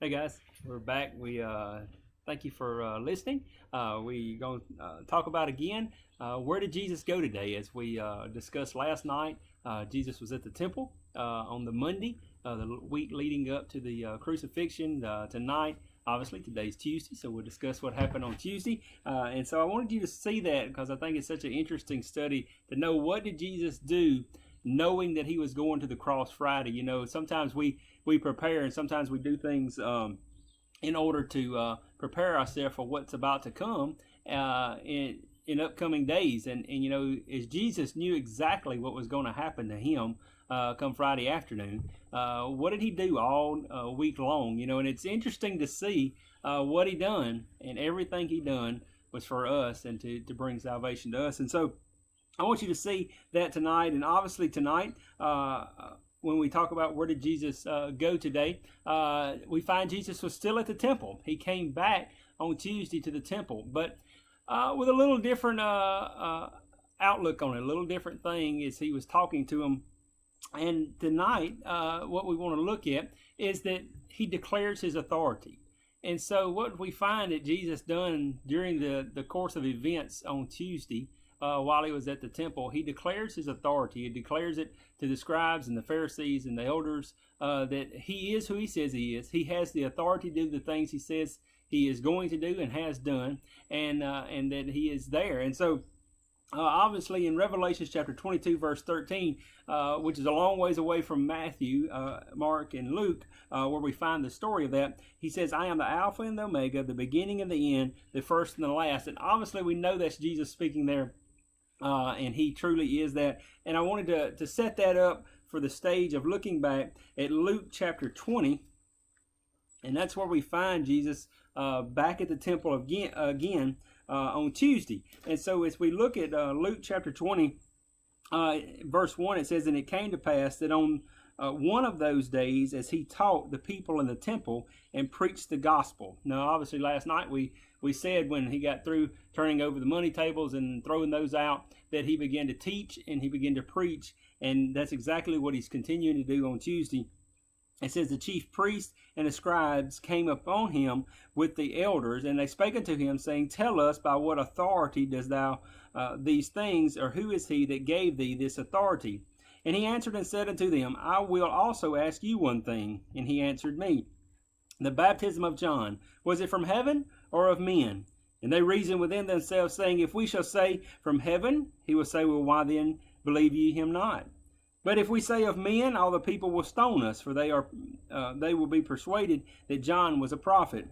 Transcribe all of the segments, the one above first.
Hey guys, we're back. We thank you for listening. We going to talk about again where did Jesus go today? As we discussed last night, Jesus was at the temple on the Monday, the week leading up to the crucifixion. Tonight, obviously, today's Tuesday, so we'll discuss what happened on Tuesday. And so I wanted you to see that because I think it's such an interesting study to know what did Jesus do, knowing that he was going to the cross Friday. You know, sometimes we prepare and sometimes we do things in order to prepare ourselves for what's about to come in upcoming days. And you know, as Jesus knew exactly what was going to happen to him come Friday afternoon, what did he do all week long? You know, and it's interesting to see what he done, and everything he done was for us and to bring salvation to us. And so I want you to see that tonight. And obviously tonight, when we talk about where did Jesus go today, we find Jesus was still at the temple. He came back on Tuesday to the temple, but with a little different outlook on it, a little different thing as he was talking to him. And tonight, what we want to look at is that he declares his authority. And so what we find that Jesus done during the course of events on Tuesday, while he was at the temple, he declares his authority. He declares it to the scribes and the Pharisees and the elders that he is who he says he is. He has the authority to do the things he says he is going to do and has done, and that he is there. And so obviously in Revelation chapter 22 verse 13, which is a long ways away from Matthew, Mark, and Luke, where we find the story of that, he says, I am the Alpha and the Omega, the beginning and the end, the first and the last. And obviously we know that's Jesus speaking there. And he truly is that. And I wanted to set that up for the stage of looking back at Luke chapter 20. And that's where we find Jesus back at the temple again on Tuesday. And so as we look at Luke chapter 20, verse 1, it says, And it came to pass that on one of those days, as he taught the people in the temple and preached the gospel. Now, obviously, last night we said when he got through turning over the money tables and throwing those out, that he began to teach and he began to preach. And that's exactly what he's continuing to do on Tuesday. It says, The chief priests and the scribes came upon him with the elders, and they spake unto him, saying, Tell us, by what authority dost thou these things, or who is he that gave thee this authority? And he answered and said unto them, I will also ask you one thing. And he answered me, The baptism of John, was it from heaven or of men? And they reasoned within themselves, saying, If we shall say from heaven, he will say, Well, why then believe ye him not? But if we say of men, all the people will stone us, for they will be persuaded that John was a prophet.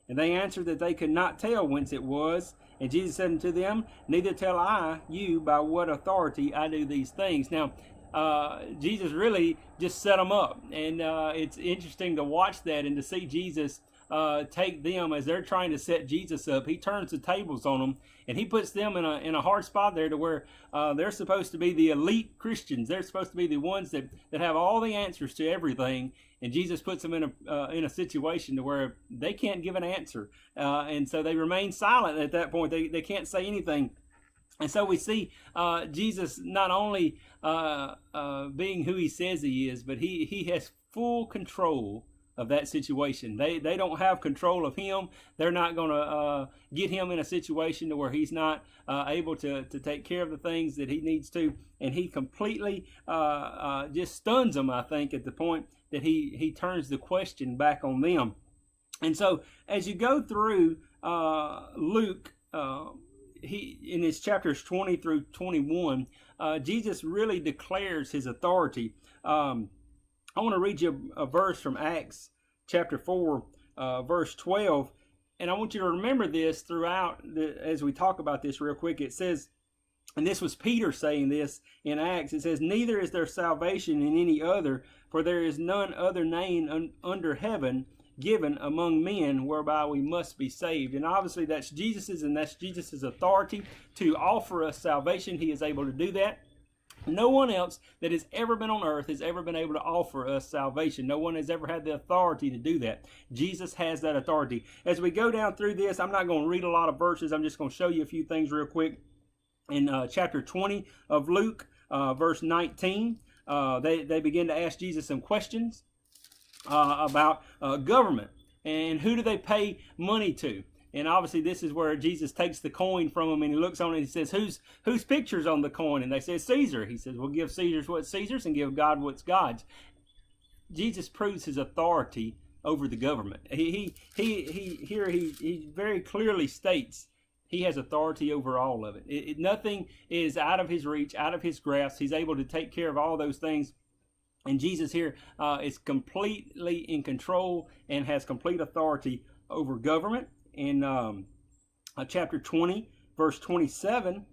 And they answered that they could not tell whence it was. And Jesus said unto them, Neither tell I you by what authority I do these things. Now, Jesus really just set them up. And it's interesting to watch that and to see Jesus take them as they're trying to set Jesus up. He turns the tables on them, and he puts them in a hard spot there to where they're supposed to be the elite Christians. They're supposed to be the ones that have all the answers to everything. And Jesus puts them in a situation to where they can't give an answer. And so they remain silent at that point. They can't say anything. And so we see Jesus not only being who he says he is, but he has full control of that situation. They don't have control of him. They're not going to get him in a situation to where he's not able to take care of the things that he needs to. And he completely just stuns them, I think, at the point that he turns the question back on them. And so as you go through Luke, he in his chapters 20 through 21, Jesus really declares his authority. I want to read you a verse from Acts chapter 4, verse 12. And I want you to remember this throughout as we talk about this real quick. It says, and this was Peter saying this in Acts, it says, Neither is there salvation in any other, for there is none other name under heaven given among men whereby we must be saved. And obviously that's Jesus's, and that's Jesus's authority to offer us salvation. He is able to do that. No one else that has ever been on earth has ever been able to offer us salvation. No one has ever had the authority to do that. Jesus has that authority. As we go down through this, I'm not going to read a lot of verses. I'm just going to show you a few things real quick. In chapter 20 of Luke, verse 19, they begin to ask Jesus some questions about government. And who do they pay money to? And obviously this is where Jesus takes the coin from them, and he looks on it and he says, whose picture's on the coin? And they say, Caesar. He says, well, give Caesar's what's Caesar's and give God what's God's. Jesus proves his authority over the government. He very clearly states he has authority over all of it. Nothing is out of his reach, out of his grasp. He's able to take care of all those things. And Jesus here is completely in control and has complete authority over government. In chapter 20, verse 27,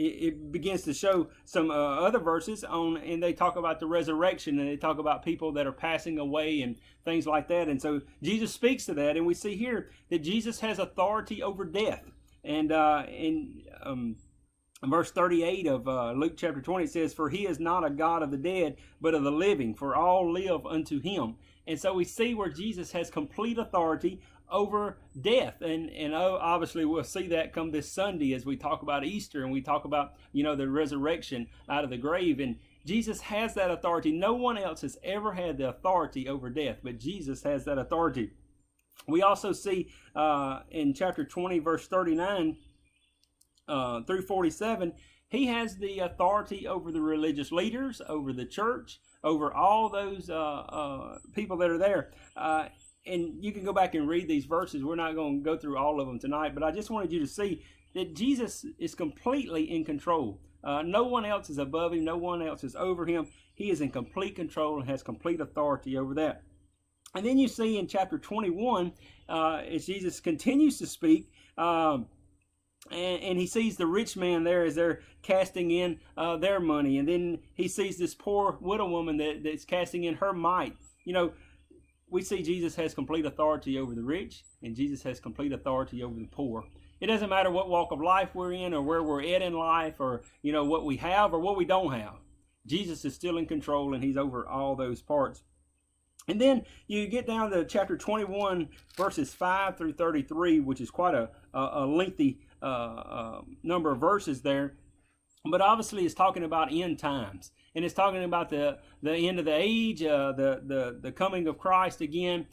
it begins to show some other verses and they talk about the resurrection, and they talk about people that are passing away and things like that. And so Jesus speaks to that, and we see here that Jesus has authority over death. And in verse 38 of Luke chapter 20, it says, for he is not a God of the dead, but of the living, for all live unto him. And so we see where Jesus has complete authority over death. And obviously we'll see that come this Sunday as we talk about Easter and we talk about, the resurrection out of the grave. And Jesus has that authority. No one else has ever had the authority over death, but Jesus has that authority. We also see in chapter 20, verse 39 through 47, he has the authority over the religious leaders, over the church, over all those people that are there. And you can go back and read these verses. We're not going to go through all of them tonight, but I just wanted you to see that Jesus is completely in control. No one else is above him. No one else is over him. He is in complete control and has complete authority over that. And then you see in chapter 21, as Jesus continues to speak, and he sees the rich man there as they're casting in their money. And then he sees this poor widow woman that's casting in her mite. We see Jesus has complete authority over the rich, and Jesus has complete authority over the poor. It doesn't matter what walk of life we're in or where we're at in life or, what we have or what we don't have. Jesus is still in control, and he's over all those parts. And then you get down to chapter 21, verses 5 through 33, which is quite a lengthy number of verses there. But obviously it's talking about end times. And it's talking about the end of the age, the coming of Christ again.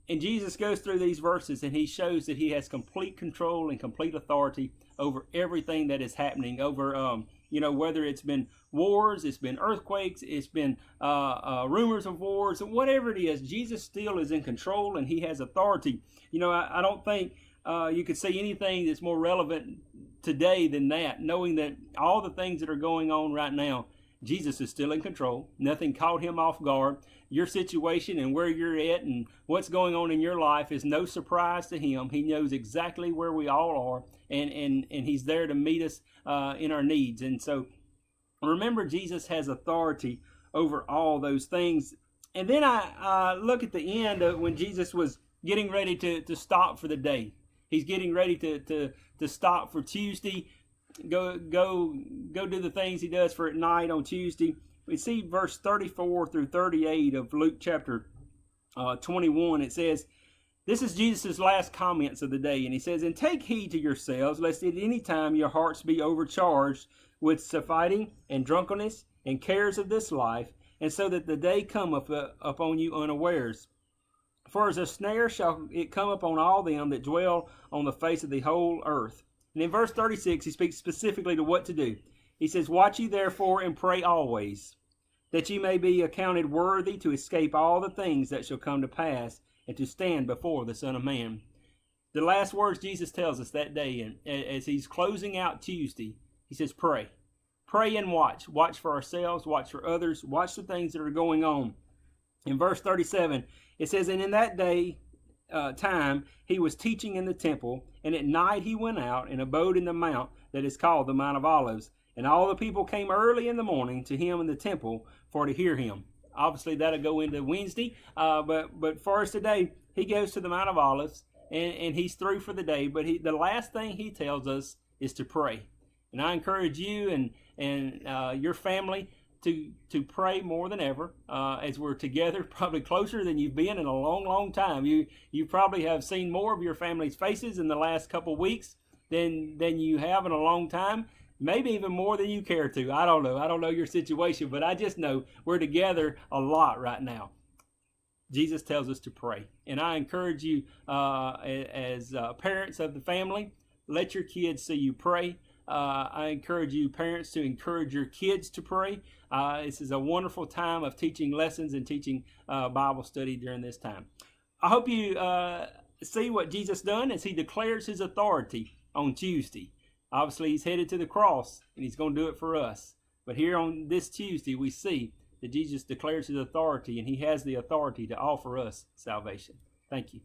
And Jesus goes through these verses and he shows that he has complete control and complete authority over everything that is happening, over whether it's been wars, it's been earthquakes, it's been rumors of wars, whatever it is, Jesus still is in control and he has authority. I don't think you could say anything that's more relevant today than that, knowing that all the things that are going on right now, Jesus is still in control. Nothing caught him off guard. Your situation and where you're at and what's going on in your life is no surprise to him. He knows exactly where we all are, and he's there to meet us in our needs. And so remember, Jesus has authority over all those things. And then I look at the end of when Jesus was getting ready to stop for the day. He's getting ready to stop for Tuesday. Go do the things he does for at night on Tuesday. We see verse 34 through 38 of Luke chapter 21. It says, this is Jesus' last comments of the day. And he says, and take heed to yourselves, lest at any time your hearts be overcharged with fighting and drunkenness and cares of this life, and so that the day cometh upon you unawares. For as a snare shall it come upon all them that dwell on the face of the whole earth. And in verse 36, he speaks specifically to what to do. He says, watch ye therefore and pray always, that ye may be accounted worthy to escape all the things that shall come to pass, and to stand before the Son of Man. The last words Jesus tells us that day, and as he's closing out Tuesday, he says, pray. Pray and watch. Watch for ourselves, watch for others, watch the things that are going on. In verse 37, it says, and in that day time he was teaching in the temple, and at night he went out and abode in the mount that is called the Mount of Olives. And all the people came early in the morning to him in the temple for to hear him. Obviously that'll go into Wednesday, but for us today, he goes to the Mount of Olives, and he's through for the day. But the last thing he tells us is to pray. And I encourage you and your family to pray more than ever as we're together, probably closer than you've been in a long, long time. You probably have seen more of your family's faces in the last couple of weeks than you have in a long time. Maybe even more than you care to. I don't know. I don't know your situation, but I just know we're together a lot right now. Jesus tells us to pray. And I encourage you, as parents of the family, let your kids see you pray. I encourage you, parents, to encourage your kids to pray. This is a wonderful time of teaching lessons and teaching Bible study during this time. I hope you see what Jesus done as he declares his authority on Tuesday. Obviously, he's headed to the cross, and he's going to do it for us. But here on this Tuesday, we see that Jesus declares his authority, and he has the authority to offer us salvation. Thank you.